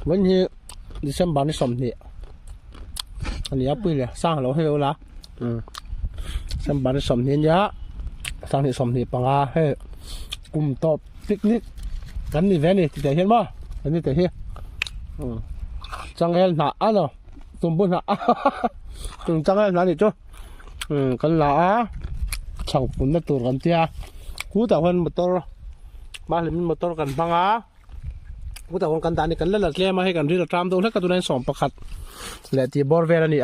วันนี้ดิฉันบ้านที่สมนี่อันนี้ปุ้ยเลยสร้างเราให้เราละฉันบ้านที่สมนี่ยะสร้างที่สมนี่ปังอาให้กลุ่มตบปิกนิกกันนี่แว่นี่ที่จะเห็นบ่อันนี้จะเห็นจังเอ็นหนาอ่ะเนาะสมบูรณ์หนาจังเอ็นหนาดิจ้ะกันละช่างฝุ่นตัวกันเตี้ยกูแต่คนมอเตอร์มาเลยมันมอเตอร์กันปังอากูแต่คนกันตานี่กันเล่นหลักเลี้ยมาให้กันที่เราทำตรงนั้นก็ตัวนั้นสองประคัดและที่บอร์เวลนี่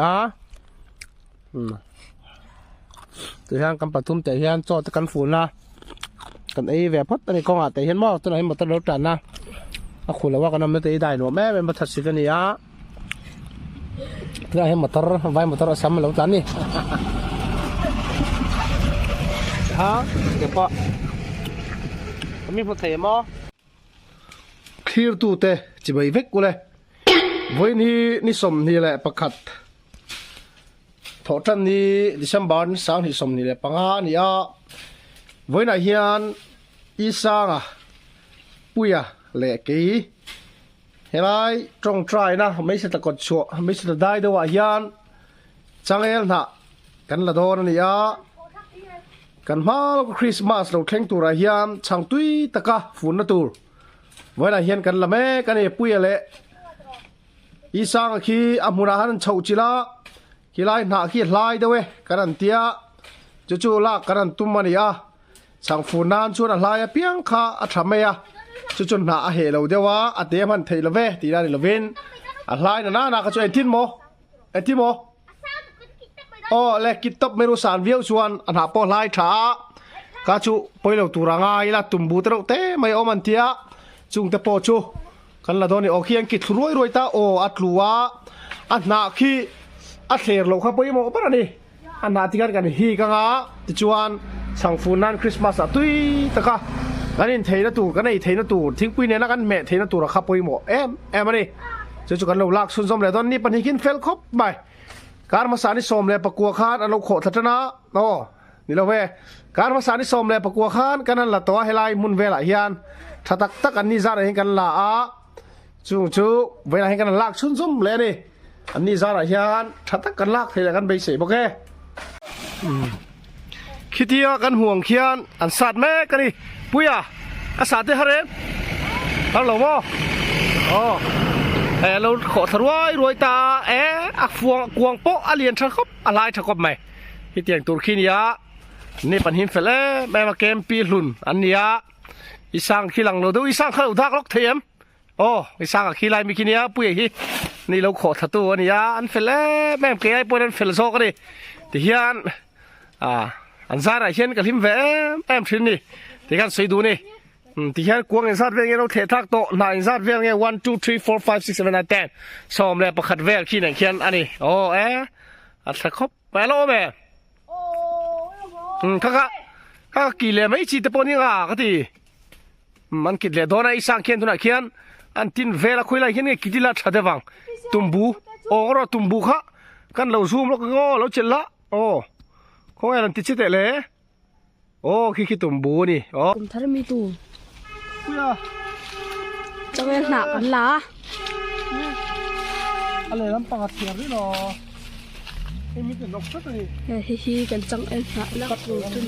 ตัวอย่างกันปฐุมแต่เห็นจอดกันฝุ่นนะกันไอ้แบบพัดอะไรกองแต่เห็นมั้งตัวไหนมอเตอร์รถจันนะคุณแล้วว่ากันไม่ได้หนูแม่เป็นประทัดสิกันนี่เพื่อให้มอเตอร์ไว้มอเตอร์ซ้ำแล้วจันนี่ฮะเดี๋ยวปะมีพอเทมั้งคลีร์ตูเตะจะไปเวกกูเลยวันนี้นี่สมนี่แหละประคัดถอดจันนี่ดิฉันบ้านสร้างที่สมนี่แหละปังอานี่วันนี้เฮียนอีสางปุยเล็กกี่เฮ้ยตรงใจนะไม่ใช่ตะกดชัวไม่ใช่ตะได้ด้วยว่าเฮียนจังเอ็นนะกันละโดนนี่กันมาแล้วก็คริสต์มาสเราเข่งตัวเฮียนช่างตุยตะกะฝุ่นนะตัววันนี้เฮียนกันละแม่กันเนี่ยปุยเล็กอีสางขี้อามุราหันเฉาจิละขี้ไล่หน้าขี้ไล่ด้วยกันเตียจู่ๆละกันตุ้มมันนี่ช่างฝุ่นนั้นชวนอะไรเพียงข้าทำไมจู่ๆหน้าเหลวเดียวว่าเดี๋ยวมันเทละเวตีได้ละเวนอะไรน่ะก็ช่วยทิ้งโมอ๋อเล็กกิตตบไม่รู้สารเวียวชวนหน้าปอไล่ช้าก็จู่ไปเราตัวร่างไงละตุ่มบูตรเต้ไม่เอามันเตียจุงแต่ปอจู่กันละตอนนี้โอเคยังกิดรวยตาโออัดลัวอัดหน้าขี้อัดเสียร์ลงข้าไปโมปะนี่อันหน้าที่กันฮีกังติจวนช่างฝุ่นนั้นคริสต์มาสตุยตะกะกันนี่เทนตัวกันนี่เทนตัวทิ้งปีนี้นะกันแม่เทนตัวข้าไปโมมาดิจู่กันเราลักสุนสมเลยตอนนี้ปัญหากินเฟลคบไปการมาสานิสมเลยประกัวคานอันเราโคตรทัศนะโอ้นี่เราเวการมาสานิสมเลยประกัวคานกันนั่นละตัวให้ไล่มุนเวลาเฮียนถ้าตักอันนี้จะอะไรกันละจู่เวลาให้กันลากซุ่มเลยนี่อันนี้จะอะไรเฮียนถ้าตักกันลากเท่ากันไปเสียโอเคคิดที่กันห่วงเขียนอันสัตว์แม่กันนี่ปุ้ยอาสัตว์ที่ฮาร์เรนฮัลโหลโมเราขอทรวยตาอักฟวงกวงโป๊ะอเลียนชักคบอะไรชักคบไหมที่เตียงตุรกีนี่ปัญหาเฟลแม่มาเกมปีหลุนอันนี้อีสางขี้หลังเราดูอีสางเขาทักล็อกเทียมอีสางขี้ไรมีขี้เนี้ยปุ้ยนี่เราขอทัตัวนี่อันเฟลแม่เกย์ไอ้พวกนั้นเฟลโซกันดิที่เฮียนอันซาอะไรเช่นกับทิมแหวนชิ้นนี่ที่กันสวยดูนี่ที่เฮียนกวงอินซาดเวงเราเททักโตนายอินซาดเวง1 2 3 4 5 6 7 8 9 10ซ้อมเลยประคัดเวลขี้ไหนเขียนอันนี้อัดสักครบไปแล้วแม่ข้ากี่เลยไม่จีตปนี่ก็ที่มันกินเลยโดนไอ้สังเขียนตัวไหนเขียนอันทินเวลคุยอะไรเขียนกี่ทีละชัดเดวังตุ่มบูก็ตุ่มบูค่ะกันเราซูมแล้วก็เราเจละเขาอะไรติดชิดเลยขี้ตุ่มบูนี่ตุ่มทะเลมีตูจะเป็นหนักกันละอะไรลำปางเสียบด้วยหรอไม่มีแต่นกสักเลยฮีกันจังเอ็นหนักแล้วตูตุ่ม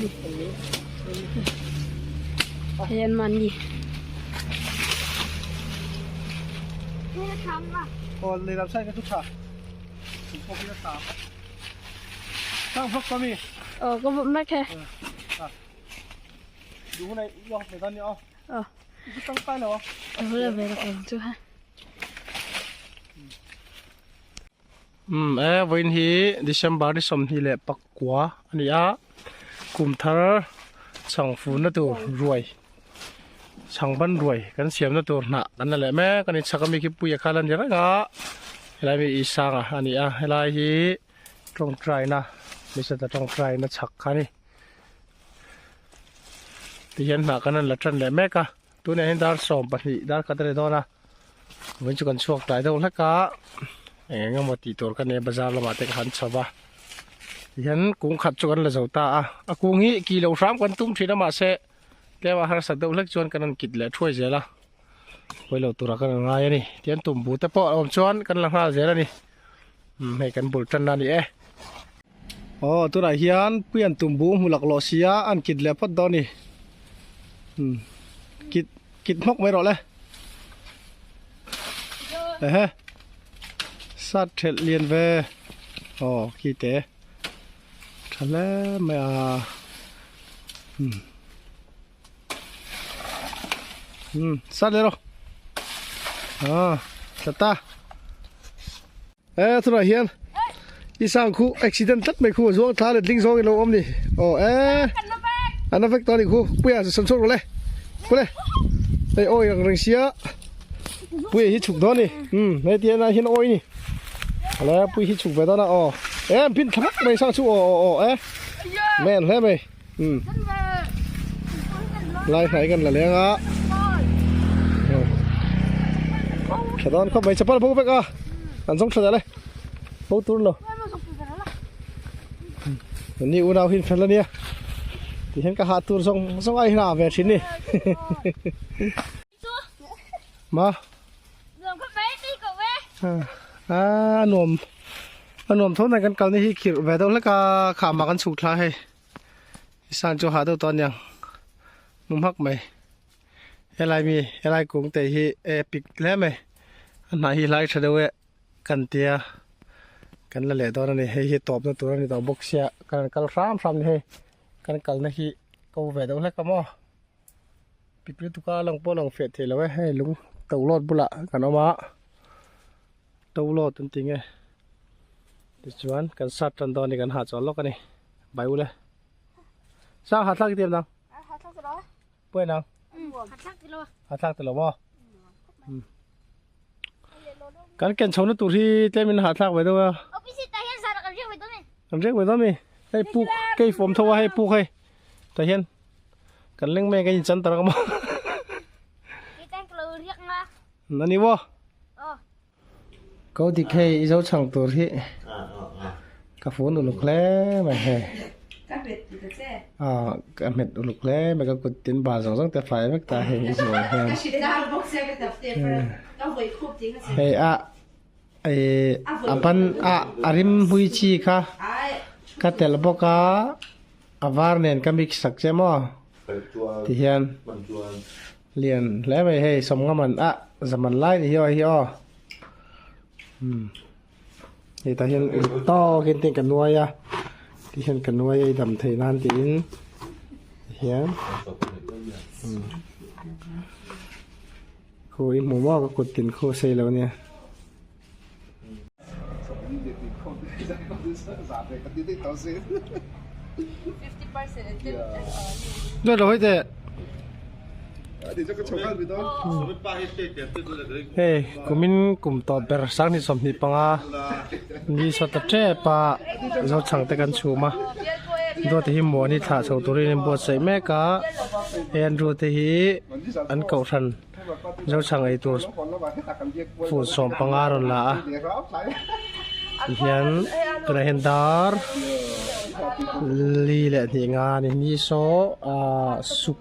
เฮียนมันดินี่ทำเลยรับใช้กันทุกฉากถึงพวกที่จะตามช่างพวกก็มีก็ไม่แค่ดูข้างในยองเดี๋ยวตอนนี้ต้องไปเหรอเลยไปแล้วกันจุ๊ฮะวันที่ดิฉันบาร์ดิสมที่แหละปักกัวอันนี้กลุ่มทาร์ช่างฝุ่นนะตัวรวยช่างบ้านรวยกันเสียมนะตัวหนักกันนั่นแหละแม่กันนี่ชักมีคิดปุยคาลันยังไงก็อะไรมีอีสางอันนี้อะไรที่ตรงใจนะไม่ใช่แต่ตรงใจนะชักกันนี่ที่เห็นหนักกันนั่นแหละจันแหละแม่ก็ตัวนี้เห็นดาร์สอมปัจจุบันดาร์กัตเตอร์โดนะวันจุกันช่วงใจตรงนั้นก็งั้นมาตีตัวกันในบาซาร์ละมาเตะขันชาวบ้านเห็นกุ้งขัดจุกันละเจ้าตากุ้งนี้กิโลกรัมกันตุ้มทีละมาเสะแกว่าหาสัตว์ตัวเล็กจวนกันนั่นกิดแหละช่วยเสียละ ไว้เราตัวรักกันง่ายนี่เตียนตุ่มบูแต่ปออมช้อนกันลังหาเสียแล้วนี่ให้กันบุลจันนั่นนี่อ๋อตัวไหนเฮียนเปลี่ยนตุ่มบูหูหลักหล่อเสียอันกิดแล้วพัดดอนนี่กิดมกไม่รอเลยฮะสัตว์เห็ดเลียนเวอ๋อขี้เตะทะเลไม่สัตว์เลยหรอจัตตาตัวไหนเฮียนอีสานคู่อุบิเหตุตัดไม่คู่ช่วงท้าเล็ดลิงซองกันลงอมนี่โอ้อันนั้นเฟกตอนนี้คู่ปุ้ยอาจจะสมชดเลยปุ้ยไอ้โอ้ยอย่างเสียปุ้ยฮิตฉุกตอนนี้ในเตียนเห็นโอ้ยนี่แล้วปุ้ยฮิตฉุกไปตอนนั้นอ๋อพินทักไม่สร้างชูอ๋อแม่นแล้วไหมไล่ไหนกันล่ะเลี้ยงอ่ะแค่ตอนเข้าไปจะปั้นพวกไปก็อันสงสัยเลยพวกตุ้นเหรอวันนี้อุณหภูมิเป็นแล้วเนี่ยที่เห็นก็หาตัวส่งไอ้หน้าแบบชิ้นนี่มาหนุ่มเท่านั้นกันเก่านี่ที่ขีดแหวนตรงแล้วก็ขามากันสุดท้ายสานจะหาตัวตอนยังนุ่มฮักไหมอะไรมีอะไรกุ้งแต่ที่ปิกแล้วไหมอันไหนที่ไล่เฉดเวกันเตียกันละเละตอนนี้ให้ตอบตัวนี้ต่อบกเสียกันกัลซ้ำนี่ให้กันกัลนี่ที่กูแหวนตรงแล้วก็มั่วปิดประตูก็ลงโป้ลงเฟดเทแล้วไว้ให้ลุงเต่ารอดบุละกันเอามาเต่ารอดจริงๆไงดิฉันกันสัตว์ตอนนี้กันหาจอดล็อกกันนี่ใบวุเลยสร้างหาทักเตรียมนังเปื่อยนังหาทักตลอดมั่วการแข่งชนตัวที่เต้นมันหาทักไว้ด้วยเรียกไว้ต้องมีให้ปูใกล้ฝมเท่าว่าให้ปูให้แต่เห็นกันเล่งแม่กันยันจันตระกมั้งนั่นนี่วะก็ที่แค่อีเจ้าช่างตัวที่กระฝนอุลุกแล้วไม่ให้กระเม็ดอุลุกแล้วมันก็กดตินบาสองแต่ไฟไม่ตายเห็นอีสวยเห็นเฮ้ยปันอาริมหุยชีค่ะก็แต่ละบอกอาวาร์เนนก็มีสักเจมอที่เห็นเรียนแล้วไม่ให้สมกับมันสมันไล่ที่ย่อยที่อ้อที่ตาเห็นต่อเห็นติกันนัวยที่เห็นกันนัวยดำเทนานตีนเห็นคุยหมูว่าก็กดตินโคเซแล้วเนี่ยด้วยเราให้แต่เฮ้ยกูมินกลุ่มต่อเบอร์สังนี่สมนิปังนี่สตัดเจ็บปะเราช่างแต่กันชูมาดูที่หมอนี่ถ่าชาวตุรีนบวชใส่แม่กะเอ็นดูที่อันเก่าทันเราช่างไอตัวฟูดสมปังอารละเห็นตัวเห็นดาร์ลีแหละที่งานนี่โซสุก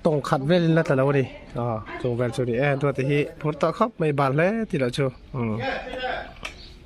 ตรงขัดเวลนั่นแต่ละวันนี้ตรงเวลสุดนี้ตัวที่พุทธครับไม่บานเลยที่เราโชว์